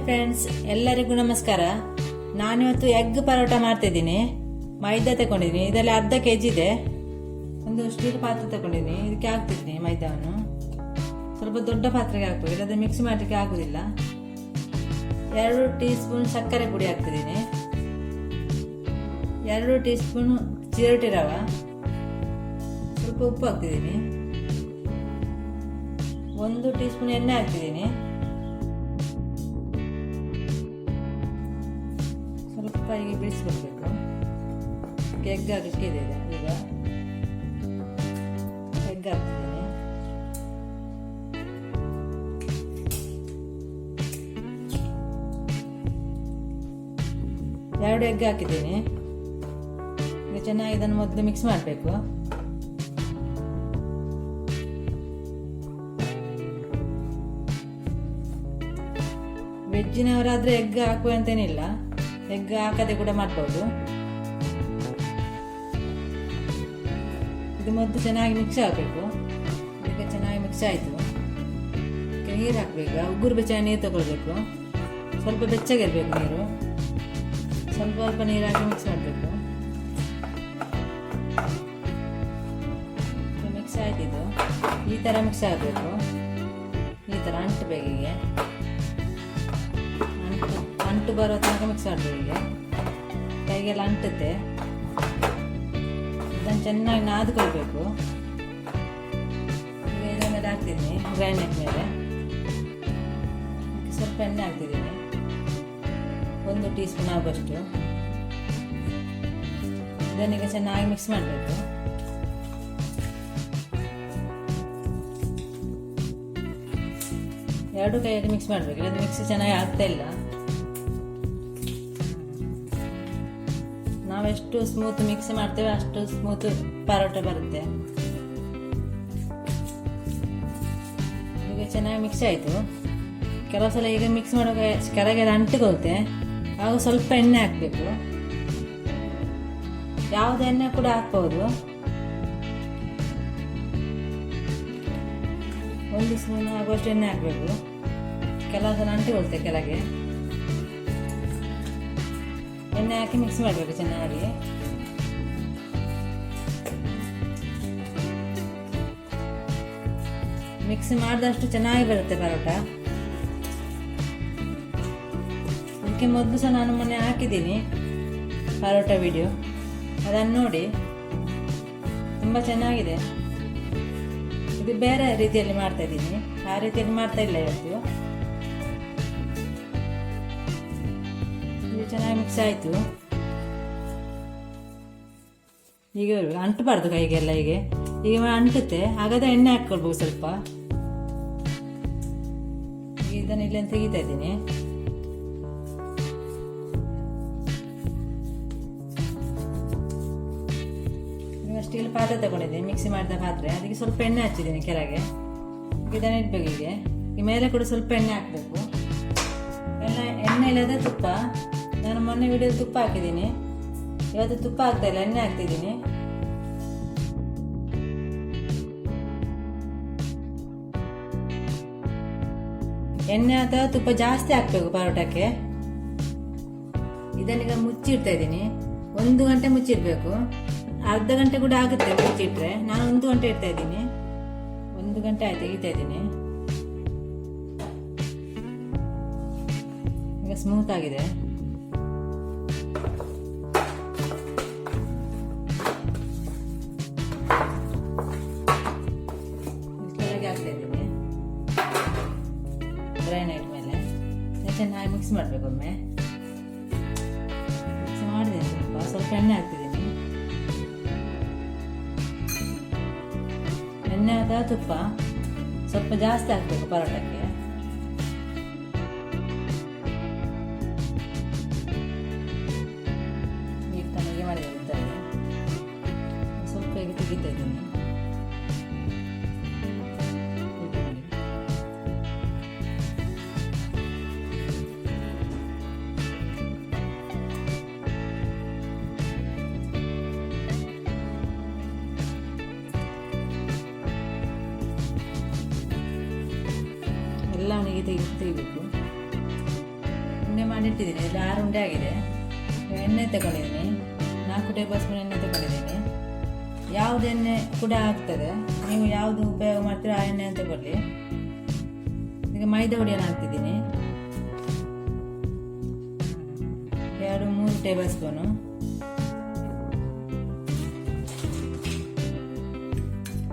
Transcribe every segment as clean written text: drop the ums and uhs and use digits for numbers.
Friends, ಎಲ್ಲರಿಗೂ ನಮಸ್ಕಾರ. ನಾನಿವತ್ತು ಎಗ್ ಪರೋಟ ಮಾಡ್ತಿದ್ದೀನಿ. ಮೈದಾ ತಗೊಂಡಿದ್ದೀನಿ. ಇದರಲ್ಲಿ ಅರ್ಧ ಕೆಜಿ ಇದೆ. ಒಂದು ಸ್ಟೀಲ್ ಪಾತ್ರೆ ತಗೊಂಡಿದ್ದೀನಿ. ಇದಕ್ಕೆ ಹಾಕ್ತಿದ್ದೀನಿ ಮೈದಾವನ್ನು. ಸ್ವಲ್ಪ ದೊಡ್ಡ ಪಾತ್ರೆಗೆ ಹಾಕ್ಬೇಕು, ಇಲ್ಲದ್ರೆ ಮಿಕ್ಸ್ ಮಾಡಲಿಕ್ಕೆ ಆಗುದಿಲ್ಲ. 2 ಟೀ ಸ್ಪೂನ್ ಸಕ್ಕರೆ ಪುಡಿ ಹಾಕ್ತಿದ್ದೀನಿ. 2 ಟೀ ಸ್ಪೂನ್ ಚಿರೋಟಿ ರವೆ, ಸ್ವಲ್ಪ ಉಪ್ಪು ಹಾಕ್ತಿದ್ದೀನಿ. 1 ಟೀ ಸ್ಪೂನ್ ಎಣ್ಣೆ ಹಾಕ್ತಿದ್ದೀನಿ. ಸ್ವಲ್ಪ ಹೀಗೆ ಬಿಡಿಸ್ಕೊಳ್ಬೇಕು. ಎಗ್ ಹಾಕಲಿಕ್ಕೆ ಇದೆ. ಈಗ ಎಗ್ ಹಾಕ್ತಿದ್ದೀನಿ. ಎರಡು ಎಗ್ ಹಾಕಿದ್ದೀನಿ. ಈಗ ಚೆನ್ನಾಗಿ ಇದನ್ನು ಮೊದಲು ಮಿಕ್ಸ್ ಮಾಡಬೇಕು. ವೆಜ್ಜಿನವರಾದ್ರೆ ಎಗ್ ಹಾಕುವ ಅಂತೇನಿಲ್ಲ, ಎಗ್ ಹಾಕದೆ ಕೂಡ ಮಾಡ್ಬೋದು. ಇದು ಮೊದಲು ಚೆನ್ನಾಗಿ ಮಿಕ್ಸ್ ಆಗಬೇಕು. ಈಗ ಚೆನ್ನಾಗಿ ಮಿಕ್ಸ್ ಆಯಿತು. ನೀರು ಹಾಕಬೇಕು. ಉಗುರು ಬೆಚ್ಚಗೆ ನೀರು ತಗೊಳ್ಬೇಕು. ಸ್ವಲ್ಪ ಬೆಚ್ಚಗಿರ್ಬೇಕು ನೀರು. ಸ್ವಲ್ಪ ಸ್ವಲ್ಪ ನೀರು ಹಾಕಿ ಮಿಕ್ಸ್ ಮಾಡಬೇಕು. ಮಿಕ್ಸ್ ಆಯ್ತಿದ್ದು ಈ ಥರ ಮಿಕ್ಸ್ ಆಗಬೇಕು. ಈ ಥರ ಅಂಟಬೇಕು. ಹೀಗೆ ಅಂಟು ಬರೋ ತನಕ ಮಿಕ್ಸ್ ಮಾಡಬೇಕು. ಹೀಗೆ ಕೈಗೆಲ್ಲ ಅಂಟುತ್ತೆ. ಇದನ್ನು ಚೆನ್ನಾಗಿ ನಾದ್ಕೊಳ್ಬೇಕು. ಈಗ ಇದರ ಮೇಲೆ ಹಾಕ್ತಿದ್ದೀನಿ, ಗ್ರೈಂಡರ್ ಮೇಲೆ ಸ್ವಲ್ಪ ಎಣ್ಣೆ ಹಾಕ್ತಿದ್ದೀನಿ. 1 ಟೀ ಸ್ಪೂನ್ ಆಗುವಷ್ಟು. ಇದನ್ನೀಗ ಚೆನ್ನಾಗಿ ಮಿಕ್ಸ್ ಮಾಡಬೇಕು. ಎರಡು ಕೈಯಲ್ಲಿ ಮಿಕ್ಸ್ ಮಾಡಬೇಕು, ಇಲ್ಲದ ಮಿಕ್ಸಿ ಚೆನ್ನಾಗಿ ಆಗ್ತಾ ಇಲ್ಲ. ನಾವೆಷ್ಟು ಸ್ಮೂತ್ ಮಿಕ್ಸ್ ಮಾಡ್ತೇವೆ ಅಷ್ಟು ಸ್ಮೂತ್ ಪರೋಟ ಬರುತ್ತೆ. ಈಗ ಚೆನ್ನಾಗಿ ಮಿಕ್ಸ್ ಆಯಿತು. ಕೆಲವು ಸಲ ಈಗ ಮಿಕ್ಸ್ ಮಾಡುವಾಗ ಕೆಳಗೆಲ್ಲ ಅಂಟಿಕೊಳ್ತೆ. ಆಗ ಸ್ವಲ್ಪ ಎಣ್ಣೆ ಹಾಕಬೇಕು. ಯಾವುದು ಎಣ್ಣೆ ಕೂಡ ಹಾಕ್ಬೋದು. 1 ಸ್ಪೂನ್ ಆಗುವಷ್ಟು ಎಣ್ಣೆ ಹಾಕಬೇಕು. ಕೆಲವು ಸಲ ಅಂಟಿಕೊಳ್ತೆ ಕೆಳಗೆ. ಎಣ್ಣೆ ಹಾಕಿ ಮಿಕ್ಸ್ ಮಾಡಬೇಕು ಚೆನ್ನಾಗಿ. ಮಿಕ್ಸ್ ಮಾಡಿದಷ್ಟು ಚೆನ್ನಾಗಿ ಬರುತ್ತೆ ಪರೋಟ. ಅದಕ್ಕೆ ಮೊದಲು ಸಹ ನಾನು ಮೊನ್ನೆ ಹಾಕಿದ್ದೀನಿ ಪರೋಟ ವಿಡಿಯೋ, ಅದನ್ನು ನೋಡಿ. ತುಂಬ ಚೆನ್ನಾಗಿದೆ. ಇದು ಬೇರೆ ರೀತಿಯಲ್ಲಿ ಮಾಡ್ತಾ ಇದ್ದೀನಿ, ಆ ರೀತಿಯಲ್ಲಿ ಮಾಡ್ತಾ ಇಲ್ಲ ಇವತ್ತು. ಇದು ಚೆನ್ನಾಗಿ ಮಿಕ್ಸ್ ಆಯಿತು. ಈಗ ಅಂಟಬಾರ್ದು ಕೈಗೆಲ್ಲ. ಈಗ ಅಂಟುತ್ತೆ, ಹಾಗಾದ್ರೆ ಎಣ್ಣೆ ಹಾಕ್ಕೊಳ್ಬೋದು ಸ್ವಲ್ಪ. ಇದನ್ನು ಇಲ್ಲೇ ತೆಗಿತಾ ಇದ್ದೀನಿ. ಸ್ಟೀಲ್ ಪಾತ್ರೆ ತಗೊಂಡಿದ್ದೀನಿ, ಮಿಕ್ಸಿ ಮಾಡಿದ ಪಾತ್ರೆ. ಅದಕ್ಕೆ ಸ್ವಲ್ಪ ಎಣ್ಣೆ ಹಚ್ಚಿದ್ದೀನಿ ಕೆಳಗೆ. ಇದನ್ನು ಇಡ್ಬೇಕು. ಈ ಮೇಲೆ ಕೂಡ ಸ್ವಲ್ಪ ಎಣ್ಣೆ ಹಾಕಬೇಕು. ಎಣ್ಣೆ ಇಲ್ಲದೆ ತುಪ್ಪ. ನಾನು ಮೊನ್ನೆ ವಿಡಿಯೋದಲ್ಲಿ ತುಪ್ಪ ಹಾಕಿದ್ದೀನಿ. ಇವತ್ತು ತುಪ್ಪ ಹಾಕ್ತಾ ಇಲ್ಲ, ಎಣ್ಣೆ ಹಾಕ್ತಿದ್ದೀನಿ. ಎಣ್ಣೆ ಅಥವಾ ತುಪ್ಪ ಜಾಸ್ತಿ ಹಾಕಬೇಕು ಪರೋಟಕ್ಕೆ. ಇದನ್ನೀಗ ಮುಚ್ಚಿಡ್ತಾ ಇದ್ದೀನಿ. 1 ಗಂಟೆ ಮುಚ್ಚಿಡ್ಬೇಕು. ಅರ್ಧ ಗಂಟೆ ಕೂಡ ಆಗುತ್ತೆ ಮುಚ್ಚಿಟ್ರೆ. ನಾನು 1 ಗಂಟೆ ಇಡ್ತಾ ಇದ್ದೀನಿ. 1 ಗಂಟೆ ಆಯ್ತು, ತೆಗಿತಾ ಇದ್ದೀನಿ. ಈಗ ಸ್ಮೂತ್ ಆಗಿದೆ. ಕೆಳಗೆ ಹಾಕ್ತಾ ಇದ್ದೀನಿ ಗ್ರೈಂಡರ್ ಮೇಲೆ. ಚೆನ್ನಾಗಿ ಮಿಕ್ಸ್ ಮಾಡಬೇಕು. ಒಮ್ಮೆ ಮಿಕ್ಸ್ ಮಾಡಿದೆ. ಸ್ವಲ್ಪ ಎಣ್ಣೆ ಹಾಕ್ತಿದ್ದೀನಿ. ಎಣ್ಣೆ ಅಥವಾ ತುಪ್ಪ ಸ್ವಲ್ಪ ಜಾಸ್ತಿ ಹಾಕಬೇಕು ಪರೋಟಕ್ಕೆ. ಈಗ ತನಗೆ ಮಾಡಿದ್ದಾರೆ. ಸ್ವಲ್ಪ ಈಗ ತೆಗಿತಾ ಇದ್ದೀನಿ. ಎಲ್ಲ ಅವನಿಗೆ ತೆಗಿಬೇಕು. ಮಾಡಿಟ್ಟಿದ್ದೀನಿ. ಇಲ್ಲಿ 6 ಉಂಡೆ ಆಗಿದೆ. ಎಣ್ಣೆ ತಗೊಂಡಿದ್ದೀನಿ, 4 ಟೇಬಲ್ ಸ್ಪೂನ್ ಎಣ್ಣೆ ತಗೊಂಡಿದ್ದೀನಿ. ಯಾವುದು ಎಣ್ಣೆ ಕೂಡ ಆಗ್ತದೆ, ನೀವು ಯಾವುದು ಉಪಯೋಗ ಮಾಡ್ತೀರೋ ಆ ಎಣ್ಣೆ ತಗೊಳ್ಳಿ. ಈಗ ಮೈದಾ ಹುಡಿಯನ್ನು ಹಾಕ್ತಿದ್ದೀನಿ, 2-3 ಟೇಬಲ್ ಸ್ಪೂನು.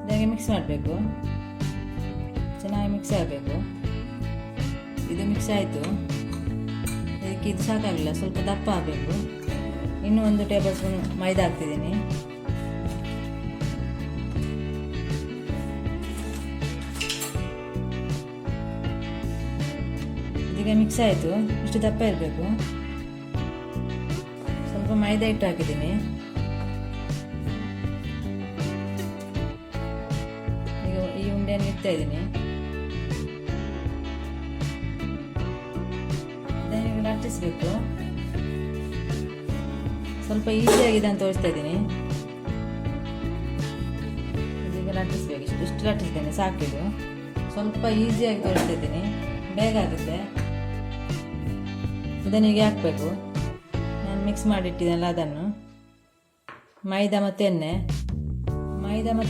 ಇದಾಗಿ ಮಿಕ್ಸ್ ಮಾಡಬೇಕು, ಚೆನ್ನಾಗಿ ಮಿಕ್ಸ್ ಆಗಬೇಕು. ಇದು ಮಿಕ್ಸ್ ಆಯಿತು. ಇದಕ್ಕೆ ಇದು ಸಾಕಾಗಲಿಲ್ಲ, ಸ್ವಲ್ಪ ದಪ್ಪ ಆಗಬೇಕು. ಇನ್ನೂ 1 ಟೇಬಲ್ ಸ್ಪೂನ್ ಮೈದಾ ಹಾಕ್ತಿದ್ದೀನಿ. ಇದೀಗ ಮಿಕ್ಸ್ ಆಯಿತು. ಇಷ್ಟು ದಪ್ಪ ಇರಬೇಕು. ಸ್ವಲ್ಪ ಮೈದಾ ಹಿಟ್ಟು ಹಾಕಿದ್ದೀನಿ. ಈಗ ಈ ಉಂಡೆಯನ್ನು ಇಡ್ತಾ ಇದ್ದೀನಿ. ಇದನ್ನು ಲಟ್ಟಿಸ್ಬೇಕು. ಸ್ವಲ್ಪ ಈಸಿಯಾಗಿದೆ ಅಂತ ತೋರಿಸ್ತಾ ಇದ್ದೀನಿ. ಇದೀಗ ಲಟ್ಟಿಸ್ಬೇಕು. ಇಷ್ಟು ಲಟ್ಟಿಸಿದ್ದೇನೆ, ಸಾಕಿದು. ಸ್ವಲ್ಪ ಈಸಿಯಾಗಿ ತೋರಿಸ್ತಾ ಇದ್ದೀನಿ, ಬೇಗ ಆಗುತ್ತೆ. ಇದನ್ನು ಹೀಗೆ ಹಾಕಬೇಕು. ನಾನು ಮಿಕ್ಸ್ ಮಾಡಿಟ್ಟಿದ್ದೆನಲ್ಲ ಅದನ್ನು, ಮೈದಾ ಮತ್ತು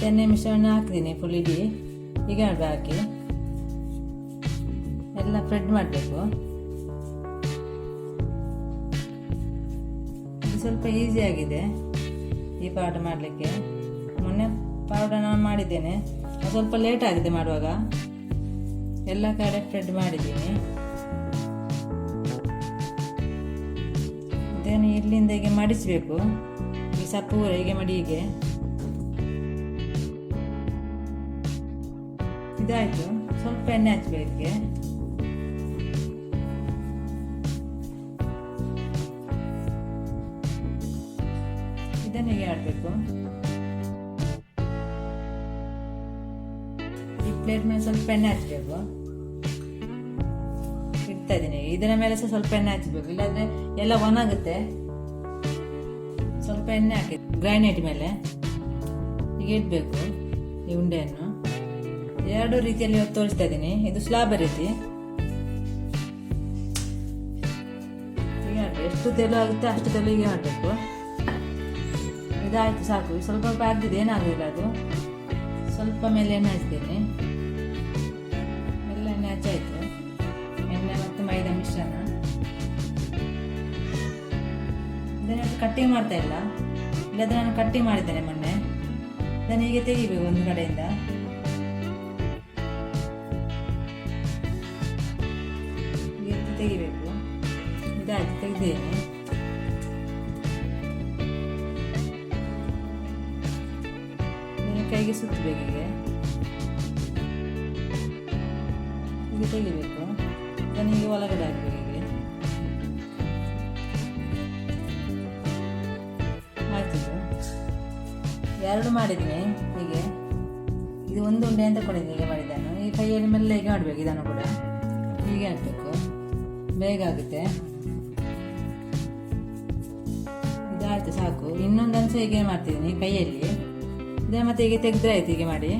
ಎಣ್ಣೆ ಮಿಶ್ರಣ ಹಾಕಿದ್ದೀನಿ ಫುಲ್ ಇಡೀ. ಹೀಗೆ ಹಾಕಿ ಎಲ್ಲ ಸ್ಪ್ರೆಡ್ ಮಾಡಬೇಕು. ಇದು ಸ್ವಲ್ಪ ಈಸಿ ಆಗಿದೆ ಈ ಪೌಡರ್ ಮಾಡಲಿಕ್ಕೆ. ಮೊನ್ನೆ ಪೌಡರ್ ನಾನು ಮಾಡಿದ್ದೇನೆ, ಅದು ಸ್ವಲ್ಪ ಲೇಟ್ ಆಗಿದೆ ಮಾಡುವಾಗ. ಎಲ್ಲ ಕಡೆ ಸ್ಪ್ರೆಡ್ ಮಾಡಿದ್ದೀನಿ. ಇದನ್ನು ಇಲ್ಲಿಂದ ಹೀಗೆ ಮಡಿಸಬೇಕು. ಈ ಸಪ್ಪು ಹೀಗೆ ಮಾಡಿ ಹೀಗೆ ಇದಾಯಿತು. ಸ್ವಲ್ಪ ಎಣ್ಣೆ ಹಚ್ಚಬೇಕು ಇದಕ್ಕೆ. ಇದನ್ನು ಹೀಗೆ ಆಡಬೇಕು. ಈ ಪ್ಲೇಟ್ ಮೇಲೆ ಸ್ವಲ್ಪ ಎಣ್ಣೆ ಹಚ್ಚಬೇಕು. ಇಡ್ತಾ ಇದ್ದೀನಿ. ಇದರ ಮೇಲೆ ಸಹ ಸ್ವಲ್ಪ ಎಣ್ಣೆ ಹಚ್ಚಬೇಕು, ಇಲ್ಲಾಂದ್ರೆ ಎಲ್ಲ ಒಣಗುತ್ತೆ. ಸ್ವಲ್ಪ ಎಣ್ಣೆ ಹಾಕಿ ಗ್ರೈನೇಟ್ ಮೇಲೆ ಹೀಗೆ ಇಡಬೇಕು ಈ ಉಂಡೆಯನ್ನು. 2 ರೀತಿಯಲ್ಲಿ ತೋರಿಸ್ತಾ ಇದ್ದೀನಿ. ಇದು ಸ್ಲಾಬ್ ರೀತಿ. ಹೀಗೆ ಎಷ್ಟು ತೆಲು ಆಗುತ್ತೆ ಅಷ್ಟು ತೆಲು ಹೀಗೆ ಮಾಡಬೇಕು. ಇದಾಯ್ತು, ಸಾಕು. ಸ್ವಲ್ಪ ಆಗ್ತಿದೆ, ಏನಾಗಲಿಲ್ಲ ಅದು. ಸ್ವಲ್ಪ ಮೇಲೆ ಎಣ್ಣೆ ಹಚ್ತೀನಿ. ಎಲ್ಲ ಎಣ್ಣೆ ಹಚ್ಚಾಯ್ತು. ಎಣ್ಣೆ ಮತ್ತು ಮೈದಾ ಮಿಶ್ರಣ. ಇದನ್ನು ಕಟ್ಟಿಂಗ್ ಮಾಡ್ತಾ ಇಲ್ಲ, ಇಲ್ಲದ್ರೆ ನಾನು ಕಟ್ಟಿಂಗ್ ಮಾಡಿದ್ದೇನೆ ಮೊನ್ನೆ. ಇದನ್ನು ಹೀಗೆ ತೆಗಿಬೇಕು ಒಂದು ಕಡೆಯಿಂದ. ಎತ್ತಿ ತೆಗಿಬೇಕು. ಇದಾಯ್ತು, ತೆಗೆದೇನೆ. ಇದನ್ನು ಕೈಗೆ ಸುತ್ತಬೇಕು. ಹೀಗೆ ತೆಗಿಬೇಕು. ಇದನ್ನು ಹೀಗೆ ಒಳಗಡೆ ಹಾಕಬೇಕು. ಎರಡು ಮಾಡಿದ್ದೀನಿ ಹೀಗೆ. ಇದು 1 ಉಂಡೆ ಅಂತ ಕೊಡಿದ್ದೀನಿ ಹೀಗೆ ಮಾಡಿದ್ದಾನು. ಈ ಕೈಯಲ್ಲಿ ಮೆಲ್ಲ ಹೀಗೆ ಮಾಡಬೇಕು. ಇದನ್ನು ಕೂಡ ಹೀಗೆ ಹಾಕಬೇಕು, ಬೇಗ ಆಗುತ್ತೆ. ಇದಾಯ್ತು, ಸಾಕು. ಇನ್ನೊಂದನ್ನು ಸಹ ಹೀಗೆ ಮಾಡ್ತಿದ್ದೀನಿ ಕೈಯಲ್ಲಿ. ಇದನ್ನು ಮತ್ತೆ ಹೀಗೆ ತೆಗೆದ್ರೆ ಆಯ್ತು. ಹೀಗೆ ಮಾಡಿ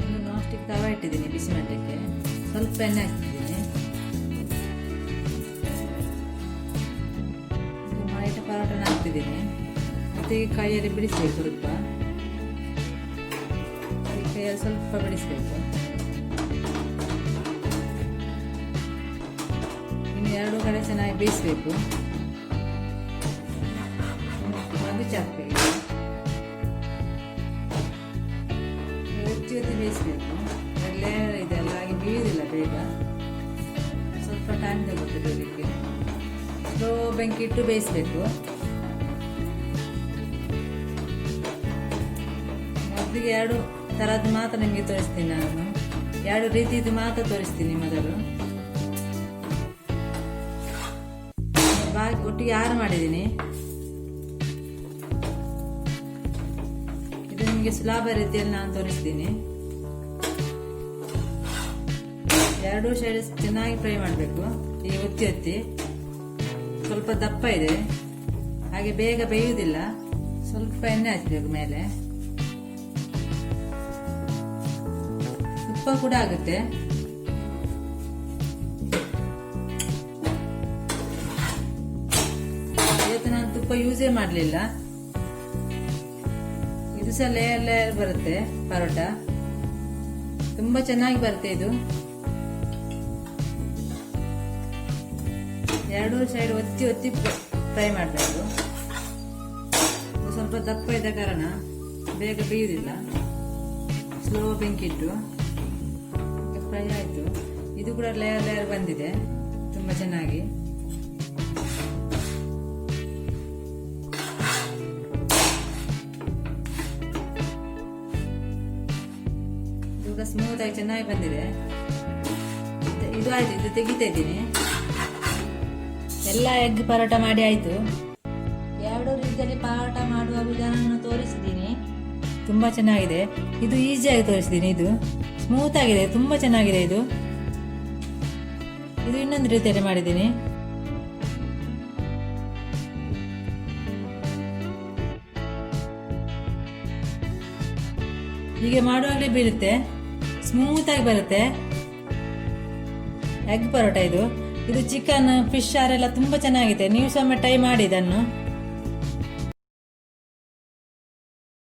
ಒಂದು ನಾನ್ ಸ್ಟಿಕ್ ತವ ಇಟ್ಟಿದ್ದೀನಿ ಬಿಸಿ ಮಾಡಲಿಕ್ಕೆ. ಸ್ವಲ್ಪ ಎಣ್ಣೆ ಹಾಕ್ತಿದ್ದೀನಿ. ಮೈದಾ ಪರೋಟನ ಹಾಕ್ತಿದ್ದೀನಿ. ಮತ್ತೆ ಕೈಯಲ್ಲಿ ಬಿಡಿಸ್ಬೇಕು. ಸ್ವಲ್ಪ ಕೈಯಲ್ಲಿ ಸ್ವಲ್ಪ ಬಿಡಿಸ್ಬೇಕು. ಇನ್ನು 2 ಕಡೆ ಚೆನ್ನಾಗಿ ಬೇಯಿಸ್ಬೇಕು. ಮಗುಚಿ ಹಾಕ್ಬೇಕು. ಒತ್ತಿ ಬೇಯಿಸ್ಬೇಕು. ಅಲ್ಲೇ ಇದೆಲ್ಲ ಹಾಗೆ ಬೇಯುವುದಿಲ್ಲ ಬೇಗ. ಸ್ವಲ್ಪ ಟೈಮ್ ತಗೊಳ್ತದೆ ಬೇಯಲಿಕ್ಕೆ. ಸ್ಲೋ ಬೆಂಕಿ ಇಟ್ಟು ಬೇಯಿಸ್ಬೇಕು. ಮೊದಲಿಗೆ 2 ಥರದ್ದು ಮಾತ್ರ ನಿಮಗೆ ತೋರಿಸ್ತೀನಿ. ನಾನು 2 ರೀತಿದು ಮಾತ್ರ ತೋರಿಸ್ತೀನಿ. ಮೊದಲು ಒಟ್ಟಿಗೆ 6 ಮಾಡಿದ್ದೀನಿ. ಇದು ನಿಮಗೆ ಸುಲಭ ರೀತಿಯಲ್ಲಿ ನಾನು ತೋರಿಸ್ತೀನಿ. 2 ಸೈಡ್ ಚೆನ್ನಾಗಿ ಫ್ರೈ ಮಾಡಬೇಕು. ಈ ಒತ್ತಿ ಸ್ವಲ್ಪ ದಪ್ಪ ಇದೆ, ಹಾಗೆ ಬೇಗ ಬೇಯುವುದಿಲ್ಲ. ಸ್ವಲ್ಪ ಎಣ್ಣೆ ಹಚ್ಚಬೇಕು ಮೇಲೆ. ತುಪ್ಪ ಕೂಡ ಆಗುತ್ತೆ. ತುಪ್ಪ ಯೂಸೇ ಮಾಡಲಿಲ್ಲ. ಇದು ಸಹ ಲೇಯರ್ ಲೇಯರ್ ಬರುತ್ತೆ ಪರೋಟ, ತುಂಬಾ ಚೆನ್ನಾಗಿ ಬರುತ್ತೆ ಇದು. ಎರಡೂ ಸೈಡ್ ಒತ್ತಿ ಒತ್ತಿ ಫ್ರೈ ಮಾಡಬೇಕು. ಸ್ವಲ್ಪ ದಪ್ಪ ಇದ್ದ ಕಾರಣ ಬೇಗ ಬೇಯುವುದಿಲ್ಲ. ಸ್ಲೋ ಬೆಂಕಿ ಇಟ್ಟು ಫ್ರೈ ಆಯಿತು. ಇದು ಕೂಡ ಲೇಯರ್ ಲೇಯರ್ ಬಂದಿದೆ ತುಂಬ ಚೆನ್ನಾಗಿ. ಇದು ಕೂಡ ಸ್ಮೂತ್ ಆಗಿ ಚೆನ್ನಾಗಿ ಬಂದಿದೆ. ಇದು ಆಯ್ತು, ಇದು ತೆಗಿತಾ ಇದ್ದೀನಿ. ಎಲ್ಲ ಎಗ್ ಪರೋಟ ಮಾಡಿ ಆಯಿತು. ಎರಡು ರೀತಿಯಲ್ಲಿ ಪರೋಟ ಮಾಡುವ ವಿಧಾನವನ್ನು ತೋರಿಸಿದ್ದೀನಿ. ತುಂಬ ಚೆನ್ನಾಗಿದೆ. ಇದು ಈಸಿಯಾಗಿ ತೋರಿಸಿದ್ದೀನಿ. ಇದು ಸ್ಮೂತ್ ಆಗಿದೆ, ತುಂಬ ಚೆನ್ನಾಗಿದೆ. ಇದು ಇನ್ನೊಂದು ರೀತಿಯಲ್ಲಿ ಮಾಡಿದ್ದೀನಿ. ಹೀಗೆ ಮಾಡುವಾಗಲೇ ಬೀಳುತ್ತೆ, ಸ್ಮೂತ್ ಆಗಿ ಬರುತ್ತೆ ಎಗ್ ಪರೋಟ. ಇದು ಚಿಕನ್, ಫಿಶ್ ಸಾರೆಲ್ಲ ತುಂಬ ಚೆನ್ನಾಗಿದೆ. ನೀವು ಸಹ ಟ್ರೈ ಮಾಡಿ ಇದನ್ನು.